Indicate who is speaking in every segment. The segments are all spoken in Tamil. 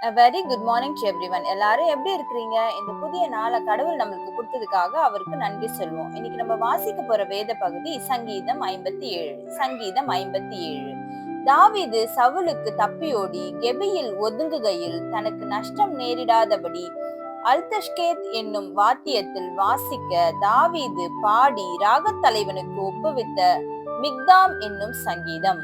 Speaker 1: A very good morning to everyone. எல்லாரும் எப்படி இருக்கிறீங்க? இந்த புதிய நாளை கடவுள் நம்மளுக்கு கொடுத்ததுக்காக அவருக்கு நன்றி சொல்வோம். இன்னைக்கு நம்ம வாசிக்க போற வேத பகுதி சங்கீதம் 57. சங்கீதம் 57. தாவீது சவுலுக்கு தப்பியோடி கெபியில் ஒதுங்குகையில் தனக்கு நஷ்டம் நேரிடாதபடி அல்தஷ்கேத் என்னும் வாத்தியத்தில் வாசிக்க தாவீது பாடி ராகத்தலைவனுக்கு ஒப்புவித்த மிக்தாம் என்னும் சங்கீதம்.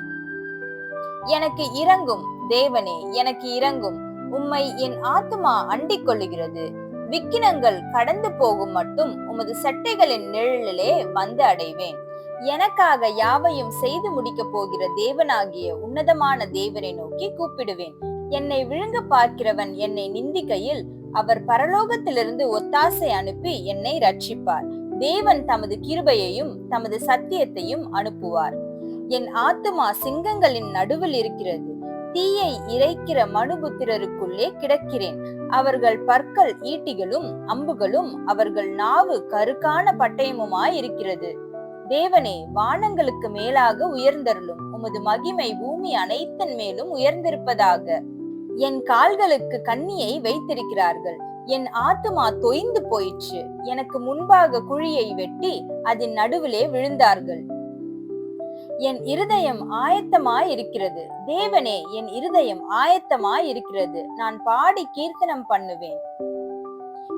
Speaker 1: எனக்கு இரங்கும் தேவனே, எனக்கு இரங்கும். உம்மை என் ஆத்துமா அண்டிக் கொள்ளுகிறது. விக்கினங்கள் கடந்து போகும் மட்டும் உமது சட்டைகளின் நிழலிலே வந்து அடைவேன். எனக்காக யாவையும் செய்து முடிக்க போகிற தேவனாகிய உன்னதமான தேவனை நோக்கி கூப்பிடுவேன். என்னை விழுங்க பார்க்கிறவன் என்னை நிந்திக்கையில் அவர் பரலோகத்திலிருந்து ஒத்தாசை அனுப்பி என்னை ரட்சிப்பார். தேவன் தமது கிருபையையும் தமது சத்தியத்தையும் அனுப்புவார். என் ஆத்துமா சிங்கங்களின் நடுவில் இருக்கிறது. தீயை இறைக்கிற மனுபுத்திரருக்குள்ளே கிடக்கிறேன். அவர்கள் பற்கள் ஈட்டிகளும் அம்புகளும் அவர்கள் நாவு கருக்கான பட்டயமுமாயிருக்கிறது. தேவனே, வானங்களுக்கு மேலாக உயர்ந்தருளும். உமது மகிமை பூமி அனைத்தின் மேலும் உயர்ந்திருப்பதாக. என் கால்களுக்கு கண்ணியை வைத்திருக்கிறார்கள். என் ஆத்துமா தொய்ந்து போயிற்று. எனக்கு முன்பாக குழியை வெட்டி அதன் நடுவிலே விழுந்தார்கள். என் இருதயம் ஆயத்தமாயிருக்கிறது. தேவனே, என் இருதயம் ஆயத்தமாயிருக்கிறது. நான் பாடி கீர்த்தனம் பண்ணுவேன்.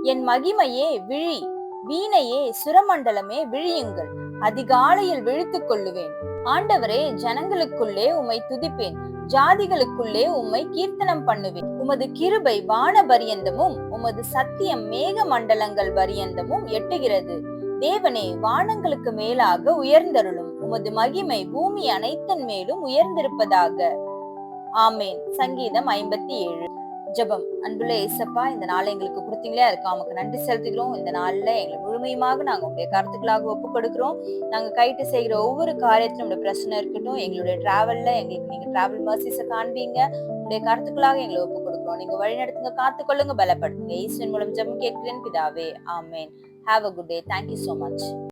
Speaker 1: என் மகிமையே விழி, வீணையே சுரமண்டலமே விழியுங்கள். அதிகாலையில் விழித்துக் கொள்ளுவேன். ஆண்டவரே, ஜனங்களுக்குள்ளே உம்மை துதிப்பேன். ஜாதிகளுக்குள்ளே உம்மை கீர்த்தனம் பண்ணுவேன். உமது கிருபை வான பரியந்தமும் உமது சத்தியம் மேக மண்டலங்கள் பரியந்தமும் எட்டுகிறது. தேவனே, வானங்களுக்கு மேலாக உயர்ந்தருளும். உமது மகிமை பூமி அனைத்தின் மேலும் உயர்ந்திருப்பதாக. ஆமேன். சங்கீதம் 57. ஜெபம். அன்புள்ள ஏசப்பா, இந்த நாளை எங்களுக்கு கொடுத்தீங்களே, அதுக்கு அவனுக்கு நன்றி செலுத்துகிறோம். இந்த நாள்ல எங்களை முழுமையுமாக நாங்க உங்களுடைய கருத்துக்களாக ஒப்பு கொடுக்கிறோம். நாங்க கைட்டு செய்கிற ஒவ்வொரு காரியத்திலும் உங்களுடைய பிரச்சனை இருக்கட்டும். எங்களுடைய டிராவல்ல எங்களுக்கு நீங்க டிராவல் மர்சிஸ காண்பீங்க. உங்களுடைய கருத்துக்களாக எங்களை ஒப்பு கொடுக்கிறோம். நீங்க வழி நடத்துங்க, காத்துக்கொள்ளுங்க, பலப்படுத்துங்க. ஈஸ்வரன் மூலம் ஜெபம் கேட்கிறேன் பிதாவே. ஆமேன். Have a good day. Thank you so much.